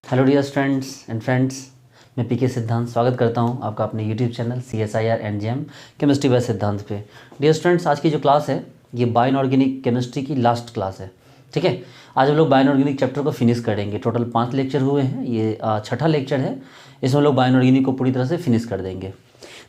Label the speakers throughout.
Speaker 1: Hello dear students and friends, मैं P K Siddhant स्वागत करता हूं आपका अपने YouTube channel CSIR NGM chemistry by Siddhant पे। डियर स्टूडेंट्स, आज की जो क्लास है ये बायो इनऑर्गेनिक केमिस्ट्री की लास्ट क्लास है। ठीक है, आज हम लोग बायो इनऑर्गेनिक चैप्टर को फिनिश करेंगे। टोटल 5 लेक्चर हुए हैं, ये छठा लेक्चर है। इसमें हम लोग बायो इनऑर्गेनिक को पूरी तरह से फिनिश कर देंगे।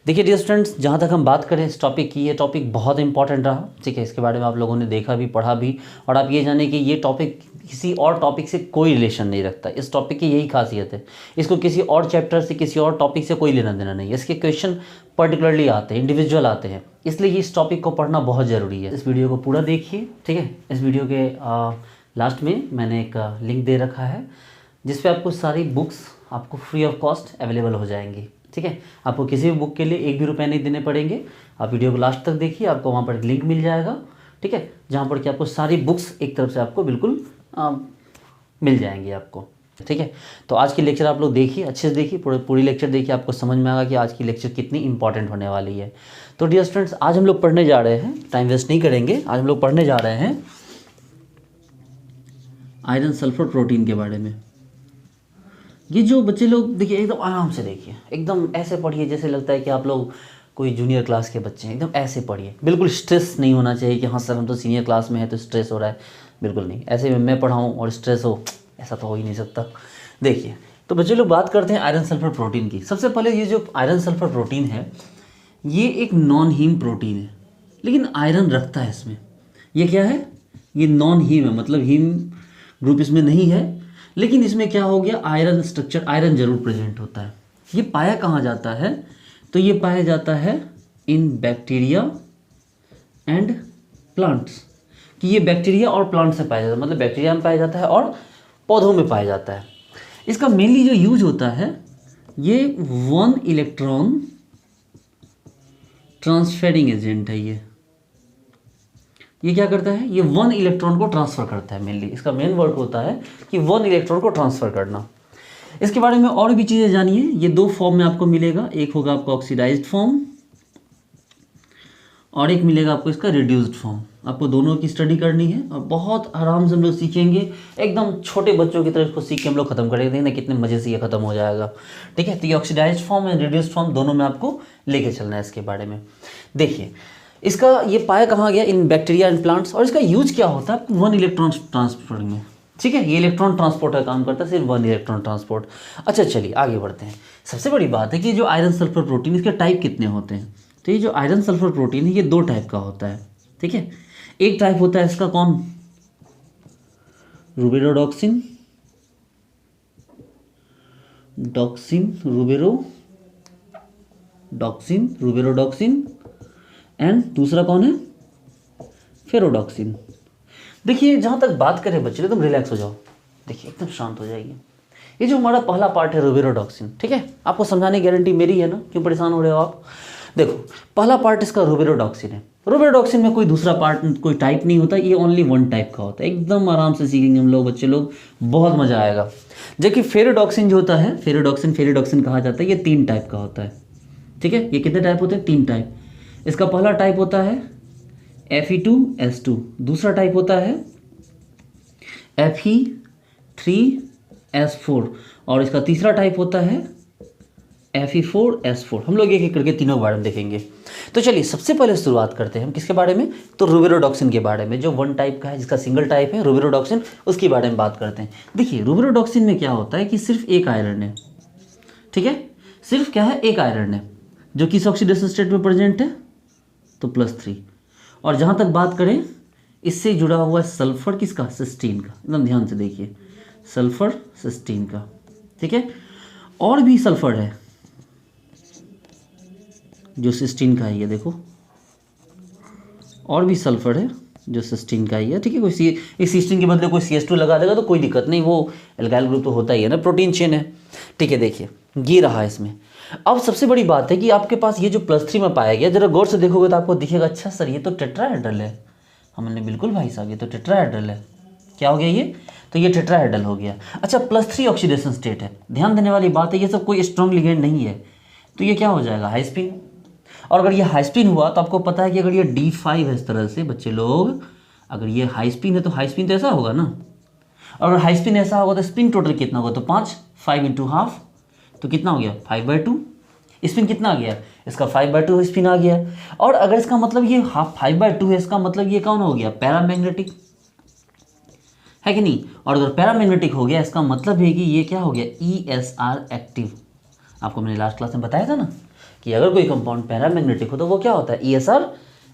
Speaker 1: देखिए डियर स्टूडेंट्स, जहाँ तक हम बात करें इस टॉपिक की, ये टॉपिक बहुत इंपॉर्टेंट रहा। ठीक है, इसके बारे में आप लोगों ने देखा भी, पढ़ा भी, और आप ये जाने कि ये टॉपिक किसी और टॉपिक से कोई रिलेशन नहीं रखता। इस टॉपिक की यही खासियत है, इसको किसी और चैप्टर से, किसी और टॉपिक से कोई लेना देना नहीं है। इसके क्वेश्चन पर्टिकुलरली आते हैं, इंडिविजुअल आते हैं, इसलिए इस टॉपिक को पढ़ना बहुत ज़रूरी है। इस वीडियो को पूरा देखिए। ठीक है, इस वीडियो के लास्ट में मैंने एक लिंक दे रखा है जिस पे आपको सारी बुक्स आपको फ्री ऑफ कॉस्ट अवेलेबल हो जाएंगी। ठीक है, आपको किसी भी बुक के लिए 1 भी रुपया नहीं देने पड़ेंगे। आप वीडियो को लास्ट तक देखिए, आपको वहाँ पर एक लिंक मिल जाएगा। ठीक है, जहाँ पर कि आपको सारी बुक्स एक तरफ से आपको बिल्कुल मिल जाएंगी आपको। ठीक है, तो आज की लेक्चर आप लोग देखिए, अच्छे से देखिए, पूरी लेक्चर देखिए, आपको समझ में आएगा कि आज की लेक्चर कितनी इंपॉर्टेंट होने वाली है। तो डियर स्टूडेंट्स, आज हम लोग पढ़ने जा रहे हैं, टाइम वेस्ट नहीं करेंगे। आज हम लोग पढ़ने जा रहे हैं आयरन सल्फर प्रोटीन के बारे में। ये जो बच्चे लोग देखिए, एकदम आराम से देखिए, एकदम ऐसे पढ़िए जैसे लगता है कि आप लोग कोई जूनियर क्लास के बच्चे हैं। एकदम ऐसे पढ़िए, बिल्कुल स्ट्रेस नहीं होना चाहिए कि हाँ सर हम तो सीनियर क्लास में है तो स्ट्रेस हो रहा है। बिल्कुल नहीं, ऐसे में मैं पढ़ाऊँ और स्ट्रेस हो, ऐसा तो हो ही नहीं सकता। देखिए, तो बच्चे लोग बात करते हैं आयरन सल्फर प्रोटीन की। सबसे पहले ये जो आयरन सल्फर प्रोटीन है, ये एक नॉन हीम प्रोटीन है, लेकिन आयरन रखता है इसमें। ये क्या है? ये नॉन हीम है, मतलब हीम ग्रुप इसमें नहीं है, लेकिन इसमें क्या हो गया, आयरन स्ट्रक्चर, आयरन जरूर प्रेजेंट होता है। ये पाया कहाँ जाता है? तो ये पाया जाता है इन बैक्टीरिया एंड प्लांट्स, कि ये बैक्टीरिया और प्लांट से पाया जाता है, मतलब बैक्टीरिया में पाया जाता है और पौधों में पाया जाता है। इसका मेनली जो यूज होता है, ये 1 इलेक्ट्रॉन ट्रांसफेरिंग एजेंट है। ये क्या करता है? ये 1 इलेक्ट्रॉन को ट्रांसफ़र करता है। मेनली इसका मेन वर्क होता है कि 1 इलेक्ट्रॉन को ट्रांसफ़र करना। इसके बारे में और भी चीज़ें जानिए। ये 2 फॉर्म में आपको मिलेगा, एक होगा आपका ऑक्सीडाइज्ड फॉर्म और एक मिलेगा आपको इसका रिड्यूस्ड फॉर्म। आपको दोनों की स्टडी करनी है और बहुत आराम से हम लोग सीखेंगे, एकदम छोटे बच्चों की तरह इसको सीख के हम लोग खत्म करेंगे। देखना कितने मज़े से ये खत्म हो जाएगा। ठीक है, तो ये oxidised form and reduced form दोनों में आपको लेके चलना है। इसके बारे में देखिए, इसका ये पाया कहाँ गया, इन बैक्टीरिया एंड प्लांट्स, और इसका यूज क्या होता है 1 इलेक्ट्रॉन ट्रांसफर में। ठीक है, ये इलेक्ट्रॉन ट्रांसपोर्ट का काम करता है, सिर्फ 1 इलेक्ट्रॉन ट्रांसपोर्ट। अच्छा चलिए आगे बढ़ते हैं। सबसे बड़ी बात है कि जो आयरन सल्फर प्रोटीन, इसके टाइप कितने होते हैं? तो ये जो आयरन सल्फर प्रोटीन है, ये 2 टाइप का होता है। ठीक है, एक टाइप होता है इसका कौन? रुबिरोडॉक्सिन, रुबिरोडॉक्सिन एंड दूसरा कौन है? फेरोडॉक्सिन। देखिए, जहाँ तक बात करें बच्चे, एकदम रिलैक्स हो जाओ, देखिए एकदम शांत हो जाइए। ये जो हमारा पहला पार्ट है रुबिरोडॉक्सिन, ठीक है, आपको समझाने की गारंटी मेरी है ना, क्यों परेशान हो रहे हो आप? देखो, पहला पार्ट इसका रुबिरोडॉक्सिन है। रुबिरोडॉक्सिन में कोई दूसरा पार्ट, कोई टाइप नहीं होता, ये ओनली 1 टाइप का होता है। एकदम आराम से सीखेंगे हम लोग, बच्चे लोग, बहुत मज़ा आएगा। जबकि फेरोडॉक्सिन जो होता है, फेरोडॉक्सिन कहा जाता है, ये 3 टाइप का होता है। ठीक है, ये कितने टाइप होते हैं? 3 टाइप। इसका पहला टाइप होता है Fe2S2, दूसरा टाइप होता है Fe3S4 और इसका तीसरा टाइप होता है Fe4S4। हम लोग एक एक करके तीनों के बारे में देखेंगे। तो चलिए सबसे पहले शुरुआत करते हैं हम किसके बारे में? तो रुबिरोडॉक्सिन के बारे में, जो 1 टाइप का है, जिसका सिंगल टाइप है रुबिरोडॉक्सिन, उसके बारे में बात करते हैं। देखिए, रुबिरोडॉक्सिन में क्या होता है कि सिर्फ एक आयरन है। ठीक है, सिर्फ क्या है? एक आयरन है, जो किस ऑक्सीडेशन स्टेट में प्रेजेंट है? तो +3। और जहाँ तक बात करें, इससे जुड़ा हुआ है सल्फर किसका? सिस्टीन का। एकदम ध्यान से देखिए, सल्फर सिस्टीन का। ठीक है, और भी सल्फर है जो सिस्टीन का ही है। देखो, और भी सल्फर है जो सिस्टीन का ही है। ठीक है, कोई इस सिस्टीन के बदले कोई CH2 लगा देगा तो कोई दिक्कत नहीं, वो एल्काइल ग्रुप तो होता ही है ना, प्रोटीन चेन है। ठीक है, देखिए ये रहा इसमें। अब सबसे बड़ी बात है कि आपके पास ये जो +3 में पाया गया, जरा गौर से देखोगे तो आपको दिखेगा, अच्छा सर ये तो टेट्राहेड्रल है। हमने बिल्कुल भाई साहब, ये तो टेट्राहेड्रल है। क्या हो गया ये? तो ये टेट्राहेड्रल हो गया। अच्छा, +3 ऑक्सीडेशन स्टेट है। ध्यान देने वाली बात है, ये सब कोई स्ट्रॉन्ग लिगेंड नहीं है, तो ये क्या हो जाएगा? High spin. और अगर ये हाई स्पिन हुआ तो आपको पता है कि अगर ये D5 है, इस तरह से बच्चे लोग, अगर ये हाई स्पिन है तो हाई स्पिन तो ऐसा होगा ना, और अगर हाई स्पिन ऐसा होगा तो स्पिन टोटल कितना होगा? तो 5 5 इंटू हाफ, तो कितना हो गया 5/2। स्पिन कितना आ गया इसका 5/2 स्पिन आ गया। और अगर इसका मतलब ये हाफ 5/2 है, इसका मतलब ये कौन हो गया पैरामैग्नेटिक, है कि नहीं। और अगर पैरामैग्नेटिक हो गया इसका मतलब है कि ये क्या हो गया ESR एक्टिव। आपको मैंने लास्ट क्लास में बताया था ना कि अगर कोई कंपाउंड पैरामैग्नेटिक हो तो वो क्या होता है ESR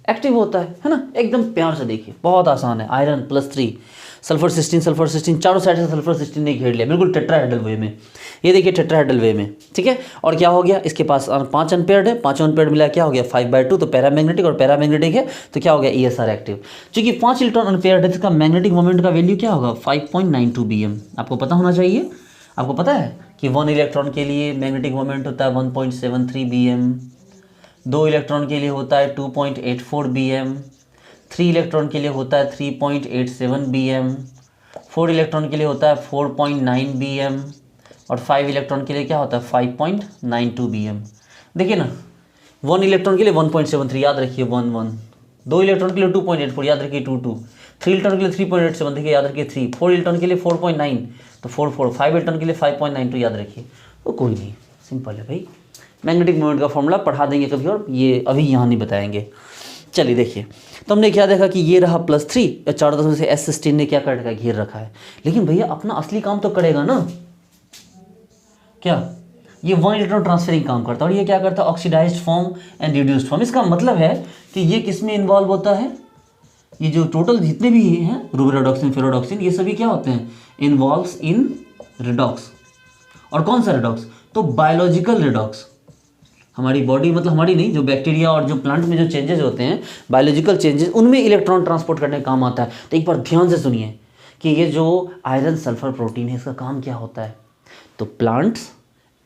Speaker 1: एक्टिव होता है ना। एकदम प्यार से देखिए, बहुत आसान है। आयरन +3, सल्फर 16 चारों साइड से सल्फर 16 ने घेर लिया, बिल्कुल टेट्राहेड्रल वे में। ये देखिए टेट्राहेड्रल वे में, ठीक है। और क्या हो गया इसके पास 5 अनपेयर्ड है, 5 अनपेयर्ड मिला क्या हो गया 5/2, तो पैरामैग्नेटिक, और पैरामैग्नेटिक है तो क्या हो गया ESR एक्टिव। चूंकि 5 इलेक्ट्रॉन अनपेयर्ड है, इसका मैग्नेटिक मोमेंट का वैल्यू क्या होगा 5.92 BM। आपको पता होना चाहिए। आपको पता है कि 1 इलेक्ट्रॉन के लिए मैग्नेटिक मोमेंट होता है 1.73 BM, 2 इलेक्ट्रॉन के लिए होता है 2.84 BM, 3 इलेक्ट्रॉन के लिए होता है 3.87 BM, 4 इलेक्ट्रॉन के लिए होता है 4.9 BM, और 5 इलेक्ट्रॉन के लिए क्या होता है 5.92 BM। देखिए ना, 1 इलेक्ट्रॉन के लिए 1.73 याद रखिए 1, 2 इलेक्ट्रॉन के लिए 2.84 याद रखिए 2, 3 इलेक्ट्रॉन के लिए 3.87 देखिए याद रखिए 3, 4 इलेक्ट्रॉन के लिए 4.9 तो 4, 5 इलेक्ट्रॉन के लिए 5.92 याद रखिए। तो कोई नहीं, सिंपल है भाई। मैग्नेटिक मोमेंट का फॉर्मूला पढ़ा देंगे कभी, और ये अभी यहाँ नहीं बताएंगे। चलिए देखिए, तो हमने क्या देखा कि ये रहा +3, या चारों तरफ से S16 ने क्या कर रखा है घेर रखा है। लेकिन भैया अपना असली काम तो करेगा ना, क्या ये 1 इलेक्ट्रॉन ट्रांसफरिंग काम करता है, और ये क्या करता है oxidised form and reduced form. इसका मतलब है कि ये किस में इन्वॉल्व होता है, ये जो टोटल जितने भी हैं रुबिरोडॉक्सिन फेरोडॉक्सिन ये सभी क्या होते हैं इन्वॉल्व्स इन रिडॉक्स। और कौन सा रिडॉक्स, तो बायोलॉजिकल रिडॉक्स। हमारी बॉडी मतलब हमारी नहीं, जो बैक्टीरिया और जो प्लांट में जो चेंजेस होते हैं बायोलॉजिकल चेंजेस, उनमें इलेक्ट्रॉन ट्रांसपोर्ट करने का काम आता है। तो एक बार ध्यान से सुनिए कि ये जो आयरन सल्फर प्रोटीन है इसका काम क्या होता है। तो प्लांट्स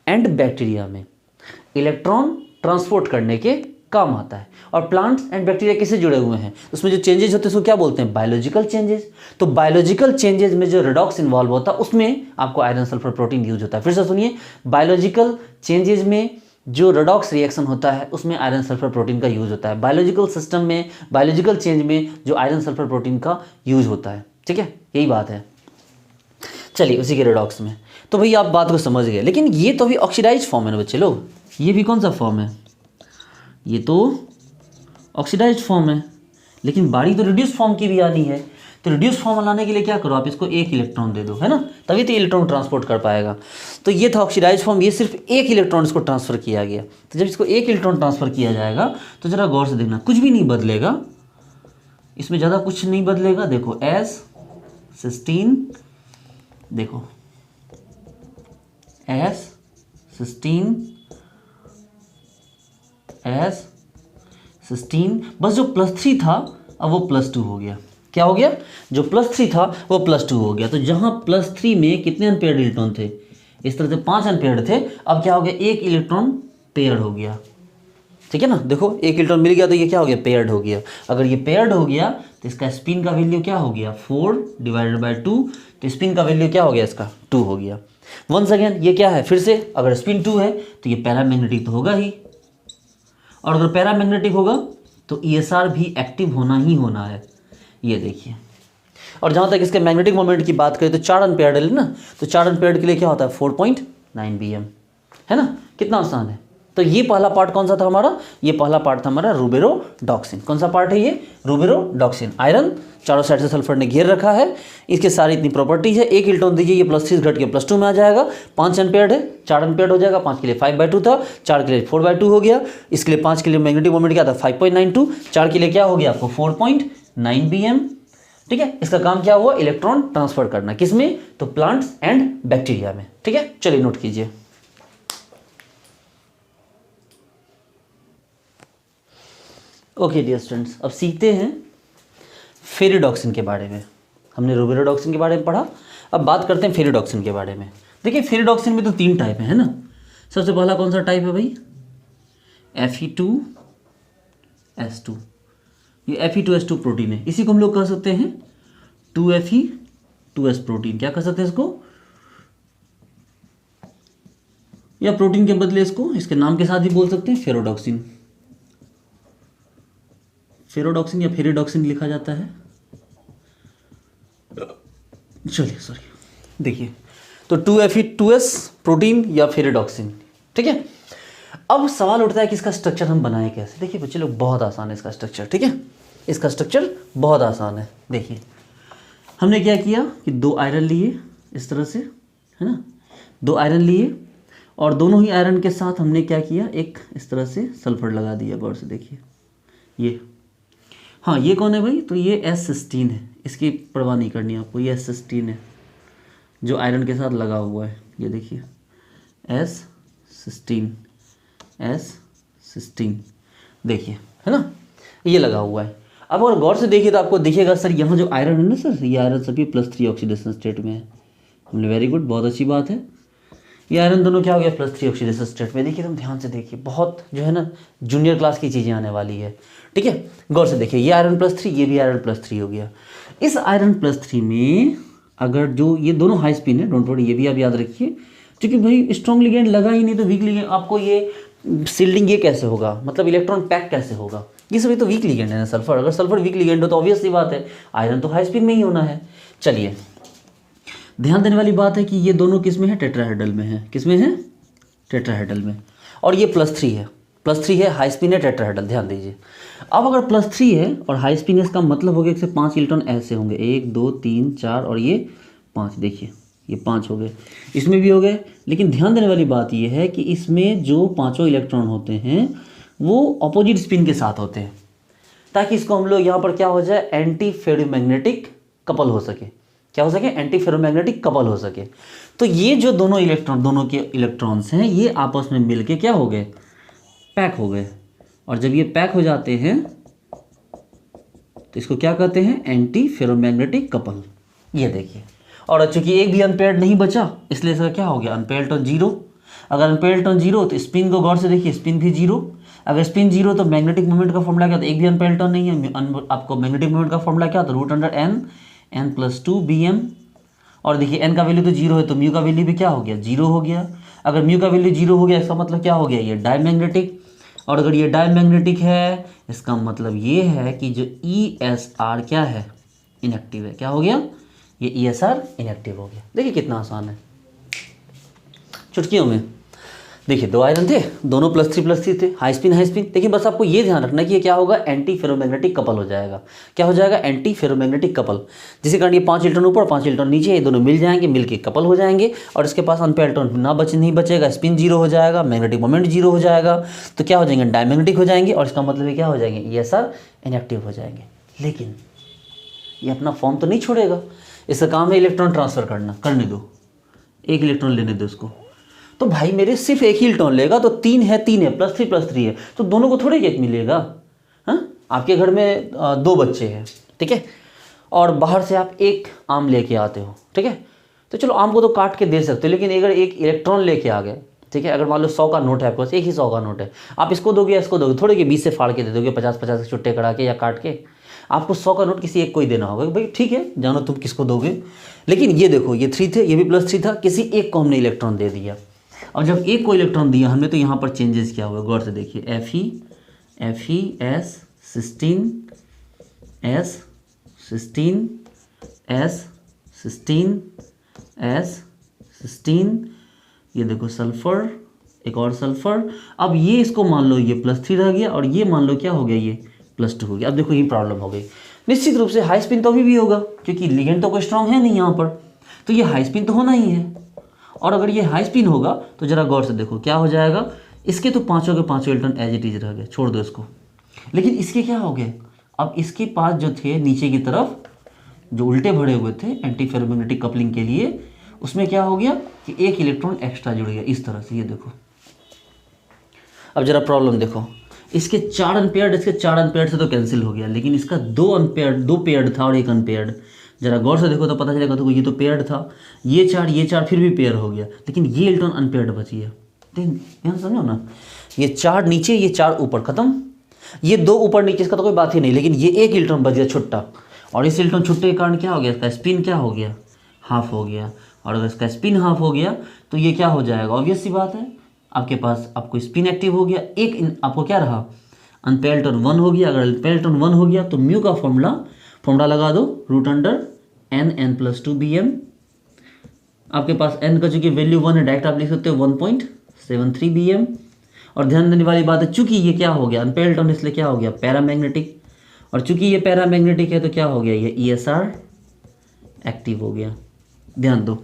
Speaker 1: एंड बैक्टीरिया में इलेक्ट्रॉन ट्रांसपोर्ट करने के काम आता है। और प्लांट्स एंड बैक्टीरिया किससे जुड़े हुए हैं, उसमें जो चेंजेस होते हैं उसको क्या बोलते हैं बायोलॉजिकल चेंजेस। तो बायोलॉजिकल चेंजेस में जो रिडॉक्स इन्वॉल्व होता है उसमें आपको आयरन सल्फर प्रोटीन यूज होता है। फिर से सुनिए, बायोलॉजिकल चेंजेस में जो रिडॉक्स रिएक्शन होता है उसमें आयरन सल्फर प्रोटीन का यूज होता है। बायोलॉजिकल सिस्टम में बायोलॉजिकल चेंज में जो आयरन सल्फर प्रोटीन का यूज होता है, ठीक है, यही बात है। चलिए उसी के रिडॉक्स में, तो भाई आप बात को समझ गए। लेकिन ये तो भी ऑक्सीडाइज फॉर्म है ना बच्चे लोग, ये भी कौन सा फॉर्म है, ये तो ऑक्सीडाइज फॉर्म है। लेकिन बारी तो रिड्यूस फॉर्म की भी आनी है। तो रिड्यूस फॉर्म लाने के लिए क्या करो, आप इसको 1 इलेक्ट्रॉन दे दो, है ना, तभी तो इलेक्ट्रॉन ट्रांसपोर्ट कर पाएगा। तो ये था ऑक्सीडाइज फॉर्म, ये सिर्फ 1 इलेक्ट्रॉन इसको ट्रांसफर किया गया। तो जब इसको 1 इलेक्ट्रॉन ट्रांसफर किया जाएगा तो जरा गौर से देखना, कुछ भी नहीं बदलेगा इसमें, ज़्यादा कुछ नहीं बदलेगा। देखो S16, देखो S16 बस जो +3 था अब वो +2 हो गया। क्या हो गया, जो +3 था वो +2 हो गया। तो जहाँ +3 में कितने अनपेयर्ड इलेक्ट्रॉन थे, इस तरह से 5 अनपेयर्ड थे, अब क्या हो गया 1 इलेक्ट्रॉन पेयर्ड हो गया, ठीक है ना। देखो 1 इलेक्ट्रॉन मिल गया तो ये क्या हो गया पेयर्ड हो गया। अगर ये पेयर्ड हो गया तो इसका स्पिन का वैल्यू क्या हो गया 4/2, तो स्पिन का वैल्यू क्या हो गया इसका 2 हो गया। वंस अगेन ये क्या है, फिर से अगर स्पिन 2 है तो ये पैरामैग्नेटिक तो होगा ही, और अगर पैरामैग्नेटिक होगा तो ESR भी एक्टिव होना ही होना है, ये देखिए। और जहाँ तक इसके मैग्नेटिक मोमेंट की बात करें तो 4 अनपेयर्ड है ना, तो 4 अनपेयर्ड के लिए क्या होता है 4.9 BM, है ना, कितना आसान है। तो ये पहला पार्ट कौन सा था हमारा, ये पहला पार्ट था हमारा रुबिरोडॉक्सिन। कौन सा पार्ट है ये रुबिरोडॉक्सिन। आयरन चारों साइड से सल्फर ने घेर रखा है, इसके सारी इतनी प्रॉपर्टीज है। 1 इलेक्ट्रॉन दीजिए ये +3 घट के +2 में आ जाएगा। 5 अनपेयर्ड है, 4 अनपेयर्ड हो जाएगा, 5 के लिए 5/2 था, 4 के लिए 4/2 हो गया। इसके लिए 5 के लिए मैग्नेटिक मोमेंट क्या था 5.92, 4 के लिए क्या हो गया आपको 4.9 BM, ठीक है। इसका काम क्या हुआ इलेक्ट्रॉन ट्रांसफर करना, किसमें, तो प्लांट्स एंड बैक्टीरिया में, ठीक है। चलिए नोट कीजिए। ओके डियर स्टूडेंट्स, अब सीखते हैं फेरिडॉक्सिन के बारे में। हमने रुबिरोडॉक्सिन के बारे में पढ़ा, अब बात करते हैं फेरिडॉक्सिन के बारे में। देखिए फेरिडॉक्सिन में तो 3 टाइप है ना। सबसे पहला कौन सा टाइप है भाई Fe2S2, ये Fe2S2 प्रोटीन है। इसी को हम लोग कह सकते हैं 2Fe2S प्रोटीन। क्या कह सकते हैं इसको, या प्रोटीन के बदले इसको इसके नाम के साथ ही बोल सकते हैं फेरोडॉक्सिन। फेरोडॉक्सिन या फेरिडॉक्सिन लिखा जाता है। चलिए सॉरी, देखिए तो 2Fe2S प्रोटीन या फिर रिडॉक्सिन, ठीक है। अब सवाल उठता है कि इसका स्ट्रक्चर हम बनाएं कैसे। देखिए बच्चे लोग, बहुत आसान है इसका स्ट्रक्चर, ठीक है। इसका स्ट्रक्चर बहुत आसान है। देखिए हमने क्या किया कि 2 आयरन लिए इस तरह से, है ना, 2 आयरन लिए और दोनों ही आयरन के साथ हमने क्या किया, एक इस तरह से सल्फर लगा दिया। गौर से देखिए ये, हाँ ये कौन है भाई, तो ये S16 है, इसकी परवाह नहीं करनी आपको, ये S16 है जो आयरन के साथ लगा हुआ है। ये देखिए S16 देखिए, है ना, ये लगा हुआ है। अब अगर गौर से देखिए तो आपको दिखेगा सर यहाँ जो आयरन है ना सर, ये आयरन सभी +3 ऑक्सीडेशन स्टेट में है। हमने वेरी गुड, बहुत अच्छी बात है। ये आयरन दोनों क्या हो गया, +3 ऑक्सीडेशन स्टेट में। देखिए तुम ध्यान से देखिए, बहुत जो है ना जूनियर क्लास की चीज़ें आने वाली है, ठीक है। गौर से देखिए, ये आयरन +3, ये भी आयरन +3 हो गया। इस आयरन +3 में अगर जो ये दोनों हाई स्पिन है, डोंट वरी, ये भी आप याद रखिए, क्योंकि भाई स्ट्रॉन्ग लिगेंड लगा ही नहीं तो वीक लिगेंड आपको ये सील्डिंग ये कैसे होगा, मतलब इलेक्ट्रॉन पैक कैसे होगा, ये सभी तो वीक लिगेंड है ना सल्फर। अगर सल्फर वीक लिगेंड हो तो ऑब्वियस सी बात है आयरन तो हाई स्पिन में ही होना है। चलिए ध्यान देने वाली बात है कि ये दोनों किस में है, टेट्राहेड्रल में है। किस में है, टेट्राहेड्रल में। और ये +3 है, +3 है, हाई स्पिन है, टेट्राहेड्रल, ध्यान दीजिए। अब अगर +3 है और हाई स्पिन है, इसका मतलब हो गया कि 5 इलेक्ट्रॉन ऐसे होंगे, 1 2 3 4 और ये 5। देखिए ये 5 हो गए, इसमें भी हो गए। लेकिन ध्यान देने वाली बात ये है कि इसमें जो 5 इलेक्ट्रॉन होते हैं वो अपोजिट स्पिन के साथ होते हैं, ताकि इसको हम लोग यहाँ पर क्या हो जाए, एंटी फेरोमैग्नेटिक कपल हो सके। क्या हो सके, एंटी फेरोमैग्नेटिक कपल हो सके। तो ये जो दोनों इलेक्ट्रॉन, दोनों के इलेक्ट्रॉन्स हैं, ये आपस में मिलके क्या हो गए, पैक हो गए। और जब ये पैक हो जाते हैं तो इसको क्या कहते हैं, एंटी फेरोमैग्नेटिक कपल। ये देखिए, और चूंकि एक भी अनपेयर्ड नहीं बचा, इसलिए इसका क्या हो गया, अनपेयर्ड इलेक्ट्रॉन 0। अगर अनपेयर्ड इलेक्ट्रॉन 0 तो स्पिन को गौर से देखिए, स्पिन भी 0। अगर स्पिन 0 तो मैग्नेटिक मोमेंट का फॉर्मूला क्या, तो एक भी अनपेयर्ड इलेक्ट्रॉन नहीं है। आपको मैग्नेटिक मोमेंट का फॉर्मूला क्या, तो √n+2 Bm। और देखिए n का वैल्यू तो 0 है, तो म्यू का वैल्यू भी क्या हो गया, 0 हो गया। अगर म्यू का वैल्यू 0 हो गया, इसका मतलब क्या हो गया, ये डायमैग्नेटिक। और अगर ये डायमैग्नेटिक है, इसका मतलब ये है कि जो ESR क्या है, इनएक्टिव है। क्या हो गया, ये ESR इनएक्टिव हो गया। देखिए कितना आसान है, चुटकियों में। देखिए 2 आयरन थे, दोनों +3 थे, हाई स्पिन। देखिए बस आपको ये ध्यान रखना कि ये क्या होगा, एंटी फेरोमैग्नेटिक कपल हो जाएगा। क्या हो जाएगा, एंटी फेरोमैग्नेटिक कपल, जिसके कारण ये 5 इलेक्ट्रॉन ऊपर 5 इलेक्ट्रॉन नीचे, ये दोनों मिल जाएंगे, मिलके कपल हो जाएंगे। और इसके पास अनपेयर्ड इलेक्ट्रॉन नहीं बचेगा, स्पिन 0 हो जाएगा, मैग्नेटिक मोमेंट 0 हो जाएगा, तो क्या हो जाएंगे, डायमैग्नेटिक हो जाएंगे। और इसका मतलब ये क्या हो जाएंगे, ESR इनएक्टिव हो जाएंगे। लेकिन ये अपना फॉर्म तो नहीं छोड़ेगा, इसका काम है इलेक्ट्रॉन ट्रांसफर करना। करने दो, एक इलेक्ट्रॉन लेने दो इसको। तो भाई मेरे सिर्फ एक ही इलेक्ट्रॉन लेगा, तो 3 है, +3 है, तो दोनों को थोड़े एक मिलेगा। हाँ, आपके घर में 2 बच्चे हैं, ठीक है, और बाहर से आप एक आम लेके आते हो, ठीक है, तो चलो आम को तो काट के दे सकते हो, लेकिन अगर एक इलेक्ट्रॉन लेके आ गए, ठीक है, अगर मान लो 100 का नोट है आपके पास, एक ही 100 का नोट है, आप इसको दोगे या इसको दोगे, थोड़े के 20 से फाड़ के दे दोगे, 50-50 के छुट्टे करा के या काट के। आपको 100 का नोट किसी एक को ही देना होगा, भाई ठीक है, जानो तुम किसको दोगे। लेकिन ये देखो, ये 3 थे, ये भी +3 था, किसी एक को हमने इलेक्ट्रॉन दे दिया। और जब एक को इलेक्ट्रॉन दिया हमने, तो यहाँ पर चेंजेस क्या हुआ, गौर से देखिए, Fe16 S16 ये देखो सल्फर, एक और सल्फर। अब ये इसको मान लो ये +3 रह गया, और ये मान लो क्या हो गया, ये +2 हो गया। अब देखो ये प्रॉब्लम हो गई। निश्चित रूप से हाई स्पिन तो अभी भी होगा, क्योंकि लिगेंड तो कोई स्ट्रॉन्ग है नहीं यहाँ पर, तो ये हाई स्पिन तो होना ही है। और अगर ये हाई स्पिन होगा तो जरा गौर से देखो क्या हो जाएगा, इसके तो 5 के 5 इलेक्ट्रॉन एज इट इज रह गए, छोड़ दो इसको। लेकिन इसके क्या हो गए, अब इसके पास जो थे नीचे की तरफ जो उल्टे भरे हुए थे एंटी फेरोमैग्नेटिक कपलिंग के लिए, उसमें क्या हो गया कि एक इलेक्ट्रॉन एक्स्ट्रा जुड़ गया इस तरह से। ये देखो, अब जरा प्रॉब्लम देखो, इसके 4 अनपेयर्ड, इसके 4 अनपेयर्ड से तो कैंसिल हो गया, लेकिन इसका 2 पेयर्ड था और एक अनपेयर्ड। जरा गौर से देखो तो पता चलेगा, तो ये तो पेयर्ड था, ये 4 फिर भी पेयर हो गया, लेकिन ये इलेक्ट्रॉन अनपेयर्ड बच गया। ध्यान समझो ना, ये 4 नीचे, ये 4 ऊपर, खत्म। ये 2 ऊपर नीचे, इसका तो कोई बात ही नहीं, लेकिन ये एक इलेक्ट्रॉन बच गया छुट्टा। और इस इलेक्ट्रॉन छुट्टे के कारण क्या हो गया, इसका स्पिन क्या हो गया, हाफ हो गया। और अगर इसका स्पिन हाफ हो गया तो ये क्या हो जाएगा, ऑब्वियस सी बात है, आपके पास आपको स्पिन एक्टिव हो गया, एक आपको क्या रहा, अनपेयर्ड इलेक्ट्रॉन 1 हो गया। अगर अनपेयर्ड इलेक्ट्रॉन 1 हो गया तो म्यू का फॉर्मूला लगा दो, √n+2 Bm। आपके पास n का चूंकि वैल्यू 1 है, डायरेक्ट आप लिख सकते हो 1.73 bm। और ध्यान देने वाली बात है, चूंकि ये क्या हो गया, अनपेयर्ड इलेक्ट्रॉन, इसलिए क्या हो गया पैरामैग्नेटिक। और चूंकि ये पैरामैग्नेटिक है तो क्या हो गया, ये ESR एक्टिव हो गया। ध्यान दो,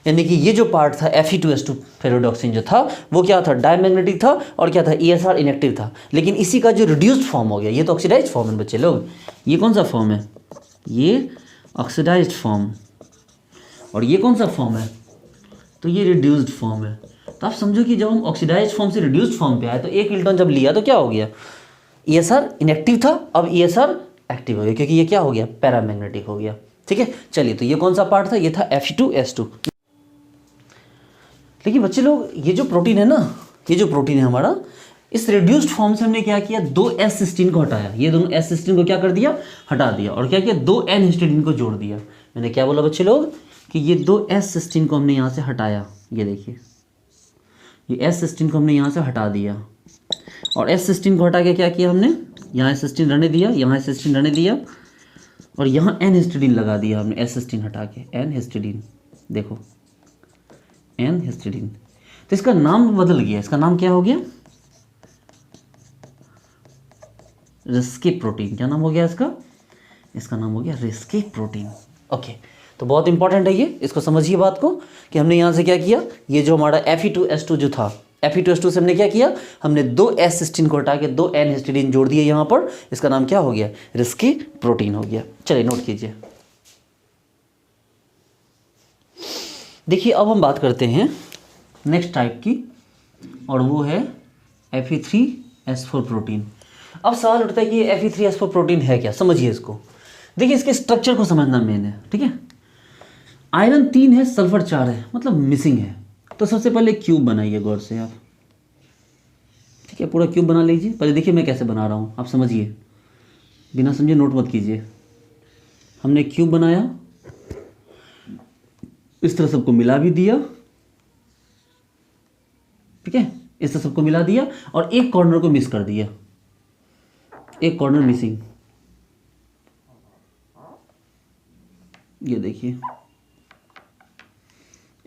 Speaker 1: यानी कि ये जो पार्ट था Fe2S2 फेरोडॉक्सिन जो था वो क्या था, डायमैग्नेटिक था और क्या था, ESR इनएक्टिव था। लेकिन इसी का जो रिड्यूस्ड फॉर्म हो गया, ये तो ऑक्सीडाइज्ड फॉर्म है बच्चे लोग। ये कौन सा फॉर्म है, ये ऑक्सीडाइज्ड फॉर्म। और ये कौन सा फॉर्म है, तो ये रिड्यूस्ड फॉर्म है। तो आप समझो कि जब हम ऑक्सीडाइज्ड फॉर्म से रिड्यूस्ड फॉर्म पे आए तो एक इलेक्ट्रॉन जब लिया तो क्या हो गया, ESR इनएक्टिव था, अब ESR एक्टिव हो गया, क्योंकि ये क्या हो गया, पैरामैग्नेटिक हो गया। ठीक है, चलिए, तो ये कौन सा पार्ट था, ये था Fe2S2। लेकिन बच्चे लोग ये जो प्रोटीन है ना, ये जो प्रोटीन है हमारा, इस रिड्यूस्ड फॉर्म से हमने क्या किया, 2s सिस्टीन को हटाया। ये दोनों s सिस्टीन को क्या कर दिया, हटा दिया। और क्या किया, 2n हिस्टीडीन को जोड़ दिया। मैंने क्या बोला बच्चे लोग कि ये 2s सिस्टीन को हमने यहाँ से हटाया। ये देखिए, ये s सिस्टीन को हमने यहाँ से हटा दिया। और s सिस्टीन को हटा के क्या किया हमने, यहाँ s सिस्टीन रहने दिया, यहाँ s सिस्टीन रहने दिया, और यहाँ n हिस्टीडीन लगा दिया हमने, s सिस्टीन हटा के n हिस्टीडीन। देखो n हिस्टीडीन, तो इसका नाम बदल गया। इसका नाम क्या हो गया, रिस्की प्रोटीन। क्या नाम हो गया इसका, इसका नाम हो गया रिस्की प्रोटीन। ओके, तो बहुत इंपॉर्टेंट है ये, इसको समझिए बात को कि हमने यहाँ से क्या किया, ये जो हमारा Fe2S2 जो था, Fe2S2 से हमने क्या किया, हमने 2s सिस्टीन को हटा के 2n हिस्टीडीन जोड़ दिया यहाँ पर। इसका नाम क्या हो गया, रिस्की प्रोटीन हो गया। चलिए नोट कीजिए। देखिए, अब हम बात करते हैं नेक्स्ट टाइप की, और वो है Fe3S4 प्रोटीन। अब सवाल उठता है कि ये Fe3S4 प्रोटीन है क्या, समझिए इसको। देखिए, इसके स्ट्रक्चर को समझना मेन है। ठीक है, आयरन 3 है, सल्फर 4 है, मतलब मिसिंग है। तो सबसे पहले क्यूब बनाइए गौर से आप। ठीक है, पूरा क्यूब बना लीजिए। पहले देखिए मैं कैसे बना रहा हूँ, आप समझिए, बिना समझे नोट मत कीजिए। हमने क्यूब बनाया, इस तरह सबको मिला भी दिया। ठीक है, इस तरह सबको मिला दिया, और एक कॉर्नर को मिस कर दिया, एक कॉर्नर मिसिंग। ये देखिए,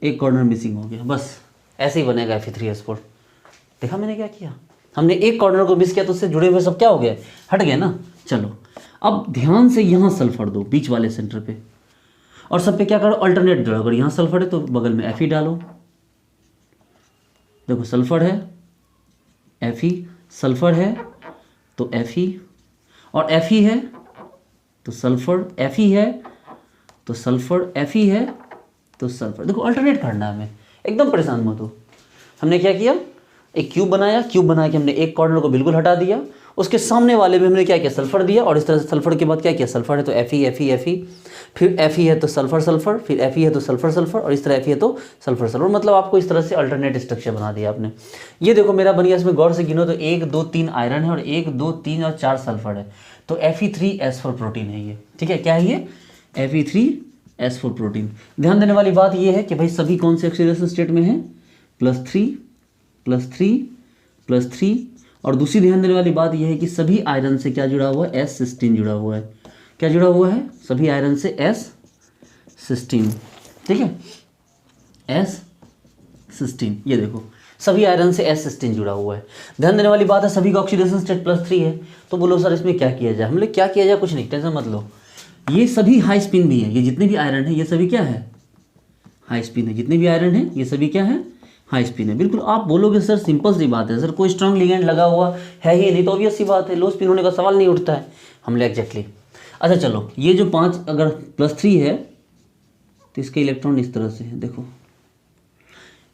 Speaker 1: एक कॉर्नर मिसिंग हो गया, बस ऐसे ही बनेगा Fe3S4। देखा मैंने क्या किया, हमने एक कॉर्नर को मिस किया तो उससे जुड़े हुए सब क्या हो गए, हट गए ना। चलो, अब ध्यान से यहाँ सल्फर दो बीच वाले सेंटर पे, और सब पे क्या करो, अल्टरनेट जोड़ो। अगर यहाँ सल्फर है तो बगल में Fe डालो। देखो, सल्फर है, Fe, सल्फर है तो Fe, और Fe है तो सल्फर, Fe है तो सल्फर, Fe है तो सल्फर। देखो, अल्टरनेट करना है हमें, एकदम परेशान मत हो। हमने क्या किया, एक क्यूब बनाया, क्यूब बना के हमने एक कॉर्नर को बिल्कुल हटा दिया, उसके सामने वाले में हमने क्या किया, सल्फर दिया, और इस तरह से सल्फर के बाद क्या किया, सल्फर है तो Fe, फिर Fe है तो सल्फर सल्फर, फिर Fe है तो सल्फर सल्फर, और इस तरह Fe है तो सल्फर सल्फर। मतलब आपको इस तरह से अल्टरनेट स्ट्रक्चर बना दिया आपने। ये देखो मेरा बन गया, इसमें गौर से गिनो तो 1 2 3 आयरन है, और 1 2 3 और 4 सल्फर है, तो Fe3S4 प्रोटीन है ये। ठीक है, क्या है ये, Fe3S4 प्रोटीन। ध्यान देने वाली बात ये है कि भाई सभी कौन से ऑक्सीडेशन स्टेट में है, +3 +3 +3। और दूसरी ध्यान देने वाली बात यह है कि सभी आयरन से क्या जुड़ा हुआ है, S सिस्टीन जुड़ा हुआ है। क्या जुड़ा हुआ है, सभी आयरन से S सिस्टीन। ठीक है, S सिस्टीन, ये देखो सभी आयरन से S सिस्टीन जुड़ा हुआ है। ध्यान देने वाली बात है, सभी का ऑक्सीडेशन स्टेट +3 है। तो बोलो सर इसमें क्या किया जाए, हमने क्या किया जाए, कुछ नहीं, टेंशन मत लो। ये सभी हाई स्पिन भी है, ये जितने भी आयरन है ये सभी क्या है, हाई स्पिन है। जितने भी आयरन है ये सभी क्या है, हाई स्पिन है। बिल्कुल आप बोलोगे सर सिंपल सी बात है सर, कोई स्ट्रॉन्ग लिगेंड लगा हुआ है ही नहीं, तो ऑब्वियस सी बात है, लो स्पिन होने का सवाल नहीं उठता है। हमने एग्जैक्टली, अच्छा चलो, ये जो 5 अगर +3 है तो इसके इलेक्ट्रॉन इस तरह से है। देखो,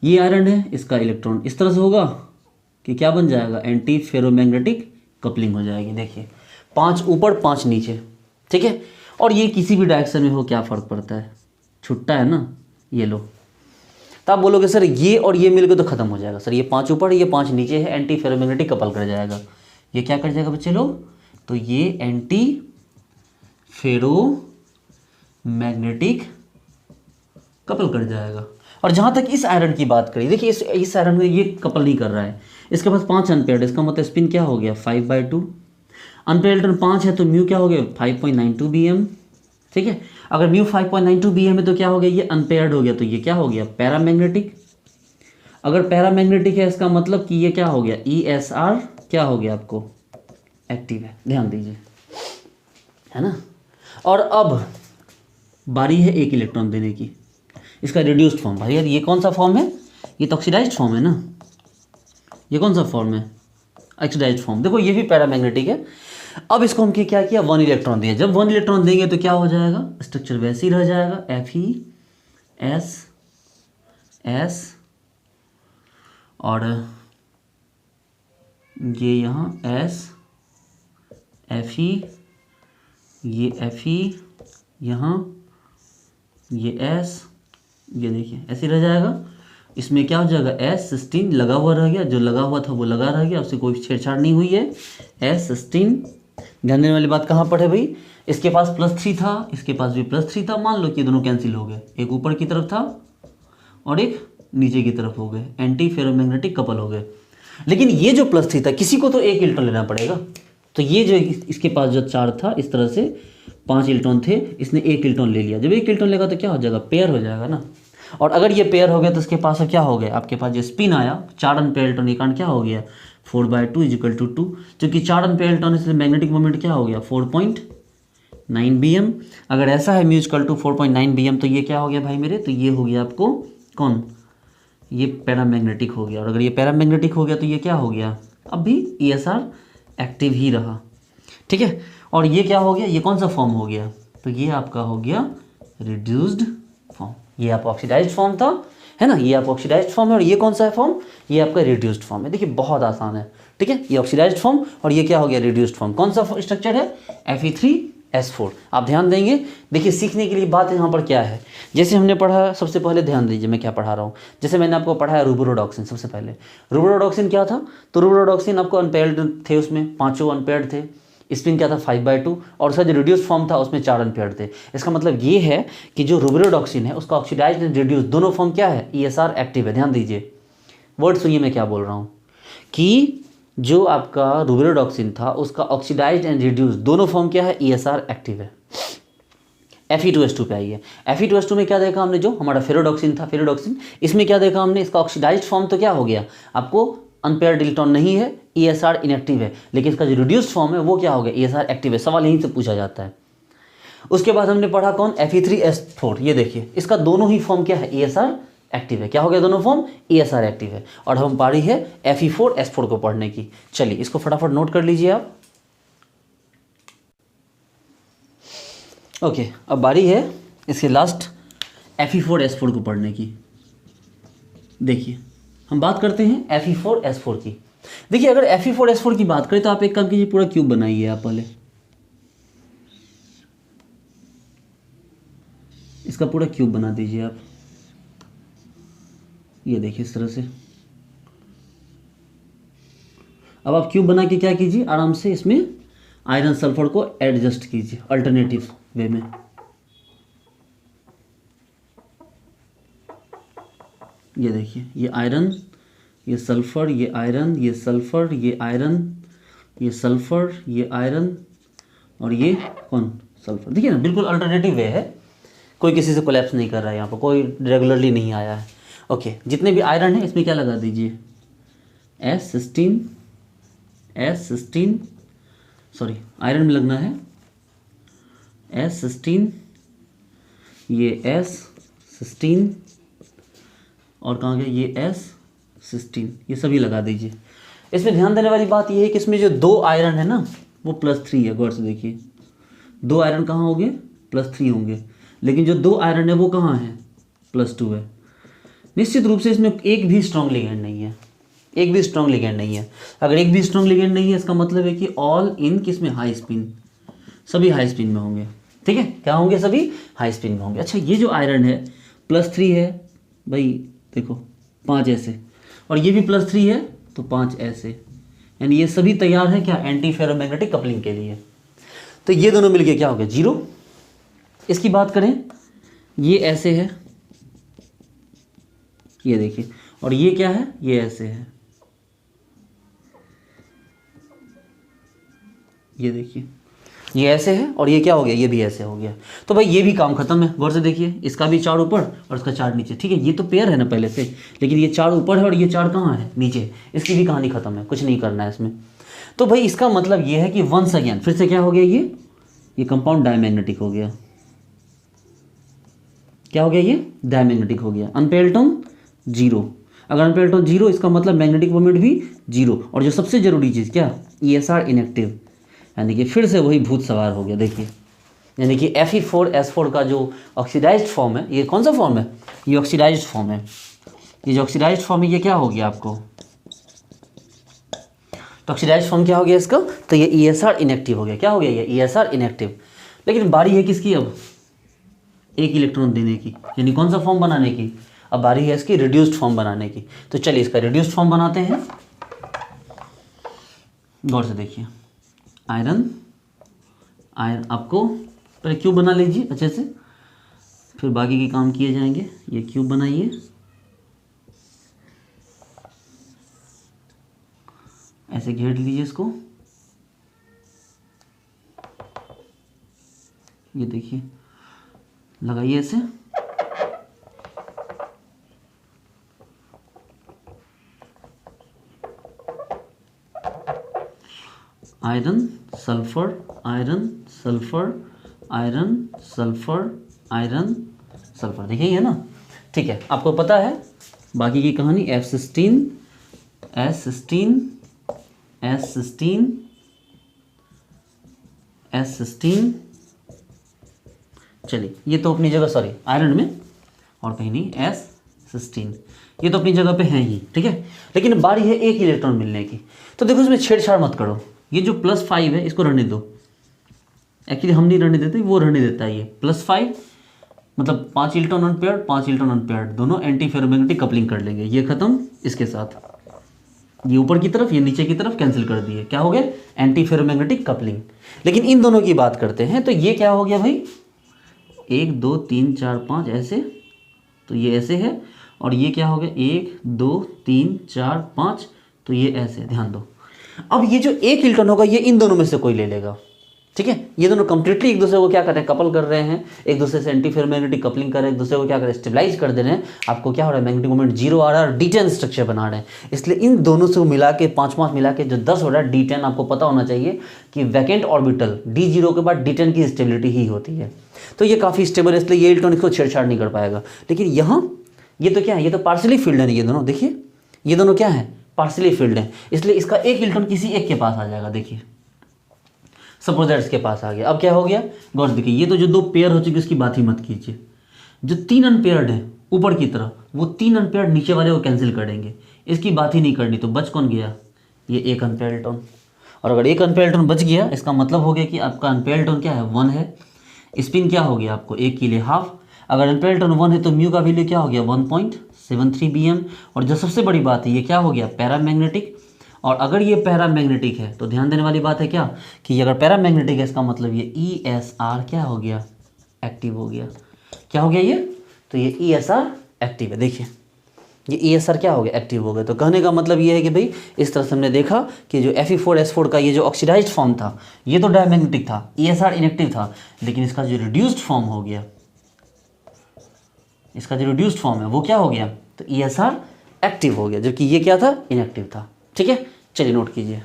Speaker 1: ये आयरन है, इसका इलेक्ट्रॉन इस तरह से होगा कि क्या बन जाएगा, एंटी फेरोमैग्नेटिक कपलिंग हो जाएगी। देखिए, 5 ऊपर 5 नीचे। ठीक है, और ये किसी भी डायरेक्शन में हो क्या फ़र्क पड़ता है, छुट्टा है ना, ये लो। तो आप बोलोगे सर ये और ये मिलकर तो ख़त्म हो जाएगा। सर ये 5 ऊपर है, ये 5 नीचे है, एंटी फेरोमैग्नेटिक कपल कर जाएगा। ये क्या कर जाएगा बच्चे लोग, तो ये एंटी फेरोमैग्नेटिक कपल कर जाएगा। और जहाँ तक इस आयरन की बात करी, देखिए इस आयरन में ये कपल नहीं कर रहा है, इसके पास 5 अनपेयर्ड, इसका मतलब स्पिन क्या हो गया, 5/2। अनपेयर्ड इलेक्ट्रॉन 5 है तो म्यू क्या हो गया, 5.92 bm। ठीक है। अगर म्यू 5.92 BM है तो क्या हो गया, ये अनपेयर्ड हो गया, तो ये क्या हो गया, पैरामैग्नेटिक। अगर पैरामैग्नेटिक है इसका मतलब कि ये क्या हो गया, ESR क्या हो गया आपको, एक्टिव है, ध्यान दीजिए, है ना। और अब बारी है एक इलेक्ट्रॉन देने की, इसका रिड्यूस्ड फॉर्म। भाई यार ये कौन सा फॉर्म है, ये तो ऑक्सीडाइज्ड फॉर्म है ना, ये कौन सा फॉर्म है, ऑक्सीडाइज्ड फॉर्म। देखो ये भी पैरामैग्नेटिक है। अब इसको हम क्या किया, 1 इलेक्ट्रॉन दिया। जब 1 इलेक्ट्रॉन देंगे तो क्या हो जाएगा, स्ट्रक्चर वैसे ही रह जाएगा, FeS और ये यहाँ S, Fe, ये Fe, यहाँ ये S, ये देखिए ऐसे रह जाएगा। इसमें क्या हो जाएगा, S16 लगा हुआ रह गया, जो लगा हुआ था वो लगा रह गया, उससे कोई छेड़छाड़ नहीं हुई है, S16। ध्यान देने वाली बात कहाँ पर है भाई, इसके पास +3 था, इसके पास भी +3 था। मान लो कि दोनों कैंसिल हो गए, एक ऊपर की तरफ था और एक नीचे की तरफ हो गए, एंटी फेरोमैग्नेटिक कपल हो गए। लेकिन ये जो +3 था, किसी को तो एक इलेक्ट्रॉन लेना पड़ेगा, तो ये जो इसके पास जो चार्ज था, इस तरह से 5 इलेक्ट्रॉन थे, इसने एक इलेक्ट्रॉन ले लिया। जब एक इलेक्ट्रॉन लेगा तो क्या हो जाएगा, पेयर हो जाएगा ना। और अगर ये पेयर हो गया तो इसके पास क्या हो गया, आपके पास जो स्पिन आया, 4 अनपेयर इलेक्ट्रॉन, ये कारण क्या हो गया, 4/2 = 2, क्योंकि 4 अनपेयर इलेक्ट्रॉन, इसलिए मैग्नेटिक मोमेंट क्या हो गया, 4.9 BM। अगर ऐसा है म्यू = 4.9 BM, तो ये क्या हो गया भाई मेरे, तो ये हो गया आपको कौन, ये पैरामैग्नेटिक हो गया। और अगर ये पैरामैग्नेटिक हो गया तो ये क्या हो गया, अब भी ESR एक्टिव ही रहा, ठीक है। और ये क्या हो गया, ये कौन सा फॉर्म हो गया, तो ये आपका हो गया रिड्यूस्ड फॉर्म। ये आपका ऑक्सीडाइज्ड फॉर्म था, है ना, ये आपका ऑक्सीडाइज्ड फॉर्म है। और ये कौन सा है फॉर्म, ये आपका रिड्यूस्ड फॉर्म है। देखिए बहुत आसान है, ठीक है। ये ऑक्सीडाइज्ड फॉर्म और ये क्या हो गया, रिड्यूस्ड फॉर्म। कौन सा स्ट्रक्चर है, Fe3S4। आप ध्यान देंगे, देखिए सीखने के लिए बात यहाँ पर क्या है, जैसे हमने पढ़ा, सबसे पहले ध्यान दीजिए मैं क्या पढ़ा रहा हूँ। जैसे मैंने आपको पढ़ाया रुब्रोडॉक्सिन, सबसे पहले रुब्रोडॉक्सिन क्या था, तो रुब्रोडॉक्सिन आपको अनपेयर्ड थे, उसमें 5 अनपेयर्ड थे, स्पिन क्या था 5/2, और उसका जो रिड्यूस फॉर्म था उसमें 4 अनपेयर्ड थे। इसका मतलब ये है कि जो रुब्रोडॉक्सिन है उसका ऑक्सीडाइज्ड एंड रिड्यूस दोनों फॉर्म क्या है, ESR एक्टिव है। ध्यान दीजिए, वर्ड सुनिए मैं क्या बोल रहा हूँ, कि जो आपका रुब्रोडॉक्सिन था उसका ऑक्सीडाइज्ड एंड रिड्यूस दोनों फॉर्म क्या है, ESR एक्टिव है। Fe2S2 पे आइए, Fe2S2 में क्या देखा हमने, जो हमारा फेरोडॉक्सिन था, फेरोडॉक्सिन, इसमें क्या देखा हमने, इसका ऑक्सीडाइज्ड फॉर्म तो क्या हो गया, आपको अनपेयर्ड इलेक्ट्रॉन नहीं है, ESR इनएक्टिव है। लेकिन इसका जो रिड्यूस्ड फॉर्म है वो क्या हो गया, ESR एक्टिव है। सवाल यहीं से पूछा जाता है। उसके बाद हमने पढ़ा कौन, Fe3S4। ये देखिए इसका दोनों ही फॉर्म क्या है, ESR एक्टिव है। क्या हो गया, दोनों फॉर्म ESR एक्टिव है। और हम पारी है Fe4S4 को पढ़ने की। चलिए इसको फटाफट नोट कर लीजिए आप। ओके, अब बारी है इसके लास्ट Fe4S4 को पढ़ने की। देखिए हम बात करते हैं Fe4S4 की। देखिए अगर Fe4S4 की बात करें तो आप एक काम कीजिए, पूरा क्यूब बनाइए आप पहले, इसका पूरा क्यूब बना दीजिए आप। ये देखिए इस तरह से। अब आप क्यूब बना के क्या कीजिए, आराम से इसमें आयरन सल्फर को एडजस्ट कीजिए अल्टरनेटिव वे में। ये देखिए, ये आयरन, ये सल्फर, ये आयरन, ये सल्फर, ये आयरन, ये सल्फर, ये आयरन, और ये कौन, सल्फर। देखिए ना, बिल्कुल अल्टरनेटिव वे है, कोई किसी से कोलैप्स नहीं कर रहा है, यहाँ पर कोई रेगुलरली नहीं आया है। ओके, जितने भी आयरन है इसमें क्या लगा दीजिए, S16, सॉरी आयरन में लगना है S16, ये S16, और कहाँ गया ये S16, ये सभी लगा दीजिए। इसमें ध्यान देने वाली बात ये है कि इसमें जो 2 आयरन है ना वो +3 है। गौर से देखिए, 2 आयरन कहाँ होंगे, +3 होंगे, लेकिन जो 2 आयरन है वो कहाँ है, +2 है। निश्चित रूप से इसमें एक भी स्ट्रॉन्ग लिगेंड नहीं है, एक भी स्ट्रॉन्ग लिगेंड नहीं है। अगर एक भी स्ट्रॉन्ग लिगेंड नहीं है इसका मतलब है कि ऑल इन किस में, हाई स्पिन, सभी हाई स्पिन में होंगे। ठीक है, क्या होंगे, सभी हाई स्पिन में होंगे। अच्छा, ये जो आयरन है +3 है भाई, देखो 5 ऐसे, और ये भी +3 है तो 5 ऐसे, यानी ये सभी तैयार है क्या, एंटी फेरोमैग्नेटिक कपलिंग के लिए। तो ये दोनों मिलके क्या हो गया, 0। इसकी बात करें, ये ऐसे है, ये देखिए, और ये क्या है, ये ऐसे है, ये देखिए। ये ऐसे है और ये क्या हो गया, ये भी ऐसे हो गया। तो भाई ये भी काम खत्म है। गौर से देखिए, इसका भी 4 ऊपर और इसका 4 नीचे। ठीक है, ये तो पेयर है ना पहले से, लेकिन ये 4 ऊपर है और ये 4 कहाँ है, नीचे। इसकी भी कहानी खत्म है, कुछ नहीं करना है इसमें। तो भाई इसका मतलब ये है कि वंस अगेन फिर से क्या हो गया, ये कंपाउंड डायमैग्नेटिक हो गया। क्या हो गया, ये डायमैग्नेटिक हो गया। अनपेयर्ड टर्म 0, अगर अनपेयर्ड टर्म 0 इसका मतलब मैग्नेटिक मोमेंट भी 0। और जो सबसे जरूरी चीज़ क्या, ESR इनएक्टिव, यानी कि फिर से वही भूत सवार हो गया। देखिए, यानी कि Fe4S4 का जो ऑक्सीडाइज्ड फॉर्म है, ये कौन सा फॉर्म है, ये ऑक्सीडाइज्ड फॉर्म है। ये जो ऑक्सीडाइज्ड फॉर्म है ये क्या हो गया आपको, तो ऑक्सीडाइज्ड फॉर्म क्या हो गया इसका, तो ये ESR इनएक्टिव हो गया। क्या हो गया, ये ESR इनएक्टिव। लेकिन बारी है किसकी, अब एक इलेक्ट्रॉन देने की, यानी कौन सा फॉर्म बनाने की, अब बारी है इसकी रिड्यूस्ड फॉर्म बनाने की। तो चलिए इसका रिड्यूस्ड फॉर्म बनाते हैं। गौर से देखिए, आयरन आपको पहले क्यूब बना लीजिए अच्छे से, फिर बाकी के काम किए जाएंगे। ये क्यूब बनाइए, ऐसे घेर लीजिए इसको। ये देखिए, लगाइए ऐसे। Iron sulphur, iron sulphur, iron sulphur, iron sulphur. देखिए ये ना, ठीक है, आपको पता है बाकी की कहानी। F16 S16 S16 S16। चलिए ये तो अपनी जगह, सॉरी आयरन में और कहीं नहीं, S16 ये तो अपनी जगह पे है ही, ठीक है। लेकिन बारी है एक इलेक्ट्रॉन मिलने की। तो देखो इसमें छेड़छाड़ मत करो। ये जो +5 है इसको रहने दो। एक्चुअली हम नहीं रहने देते, वो रहने देता है। ये +5 मतलब 5 इलेक्ट्रॉन अनपेयर्ड, 5 इलेक्ट्रॉन अनपेयर्ड, दोनों एंटी फेरोमैग्नेटिक कपलिंग कर लेंगे। ये खत्म, इसके साथ ये ऊपर की तरफ, ये नीचे की तरफ कैंसिल कर दिए। क्या हो गया, एंटी फेरोमैग्नेटिक कपलिंग। लेकिन इन दोनों की बात करते हैं, तो ये क्या हो गया भाई, 1 2 3 4 5 ऐसे, तो ये ऐसे है। और ये क्या हो गया, 1 2 3 4 5, तो ये ऐसे। ध्यान दो, अब ये जो एक इलेक्ट्रॉन होगा ये इन दोनों में से कोई ले लेगा, ठीक है। ये दोनों कंप्लीटली एक दूसरे को क्या कर रहे हैं, कपल कर रहे हैं, एक दूसरे से एंटी फेरोमैग्नेटिक कपलिंग कर रहे हैं, एक दूसरे को क्या कर रहे हैं, स्टेबलाइज कर दे रहे हैं। आपको क्या हो रहा है, मैग्नेटिक मोमेंट 0 आ रहा है और D10 स्ट्रक्चर बना रहे हैं। इसलिए इन दोनों से मिला के 5 मिला के जो 10 हो रहा है D10, आपको पता होना चाहिए कि वैकेंट ऑर्बिटल D0 के बाद D10 की स्टेबिलिटी ही होती है। तो ये काफ़ी स्टेबल है, इसलिए ये इलेक्ट्रॉन इसको छेड़छाड़ नहीं कर पाएगा। लेकिन यहाँ ये तो क्या है, ये तो पार्शियली फील्ड है। ये दोनों देखिए, ये दोनों क्या है, पार्शियली फील्ड है। इसलिए इसका एक इलेक्ट्रॉन किसी एक के पास आ जाएगा। देखिए सपोज दैट इसके पास आ गया। अब क्या हो गया, गौर देखिए, ये तो जो 2 पेयर हो चुकी उसकी बात ही मत कीजिए। जो 3 अनपेयर्ड है ऊपर की तरफ, वो 3 अनपेयर्ड नीचे वाले को कैंसिल कर देंगे, इसकी बात ही नहीं करनी। तो बच कौन गया, ये एक अनपेयर्ड इलेक्ट्रॉन। और अगर एक अनपेयर्ड इलेक्ट्रॉन बच गया, इसका मतलब हो गया कि आपका अनपेयर्ड इलेक्ट्रॉन क्या है, 1 है। स्पिन क्या हो गया आपको, 1 के लिए हाफ। अगर अनपेयर्ड इलेक्ट्रॉन 1 है तो म्यू का वैल्यू क्या हो गया, 1.73 bm। और जो सबसे बड़ी बात है, ये क्या हो गया, पैरामैग्नेटिक। और अगर ये पैरामैग्नेटिक है तो ध्यान देने वाली बात है क्या, कि ये अगर पैरामैग्नेटिक है इसका मतलब ये ESR क्या हो गया, एक्टिव हो गया। क्या हो गया ये, तो ये ESR एक्टिव है। देखिए ये ESR क्या हो गया, एक्टिव हो गया। तो कहने का मतलब ये है कि भाई इस तरह से हमने देखा कि जो Fe4S4 का ये जो ऑक्सीडाइज्ड फॉर्म था, ये तो डायमैग्नेटिक था, ESR इनएक्टिव था। लेकिन इसका जो रिड्यूस्ड फॉर्म हो गया, इसका जो रिड्यूस्ड फॉर्म है वो क्या हो गया, तो ESR एक्टिव हो गया, जबकि ये क्या था, इनएक्टिव था। ठीक है, चलिए नोट कीजिए।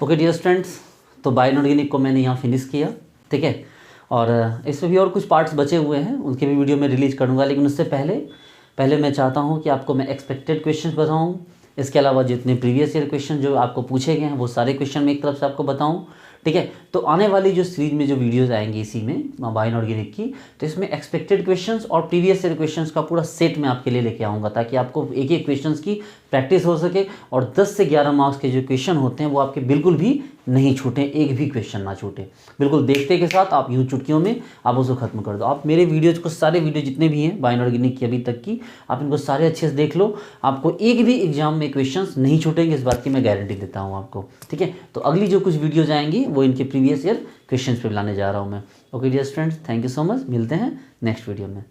Speaker 1: ओके डियर स्टूडेंट्स, तो बायो इनऑर्गेनिक को मैंने यहाँ फिनिश किया, ठीक है। और इसमें भी और कुछ पार्ट्स बचे हुए हैं, उनके भी वीडियो में रिलीज करूँगा। लेकिन उससे पहले मैं चाहता हूँ कि आपको मैं एक्सपेक्टेड क्वेश्चन बताऊँ। इसके अलावा जितने प्रीवियस ईयर क्वेश्चन जो आपको पूछे गए हैं वो सारे क्वेश्चन मैं एक तरफ से आपको बताऊँ, ठीक है। तो आने वाली जो सीरीज में जो वीडियोस आएंगी इसी में बायो इनऑर्गेनिक की, तो इसमें एक्सपेक्टेड क्वेश्चंस और प्रीवियस ईयर क्वेश्चंस का पूरा सेट मैं आपके लिए लेके आऊँगा, ताकि आपको एक एक क्वेश्चंस की प्रैक्टिस हो सके। और 10 से 11 मार्क्स के जो क्वेश्चन होते हैं वो आपके बिल्कुल भी नहीं छूटें, एक भी क्वेश्चन ना छूटे। बिल्कुल देखते के साथ आप यूँ चुटकियों में आप उसको खत्म कर दो। आप मेरे वीडियोज़ को, सारे वीडियो जितने भी हैं बायो इनऑर्गेनिक की अभी तक की, आप इनको सारे अच्छे से देख लो। आपको एक भी एग्जाम में क्वेश्चंस नहीं छूटेंगे, इस बात की मैं गारंटी देता हूँ आपको, ठीक है। तो अगली जो कुछ वीडियोज आएंगी वो इनके प्रीवियस ईयर क्वेश्चंस पे लाने जा रहा हूँ मैं। Okay dear students, thank you so much, मिलते हैं नेक्स्ट वीडियो में।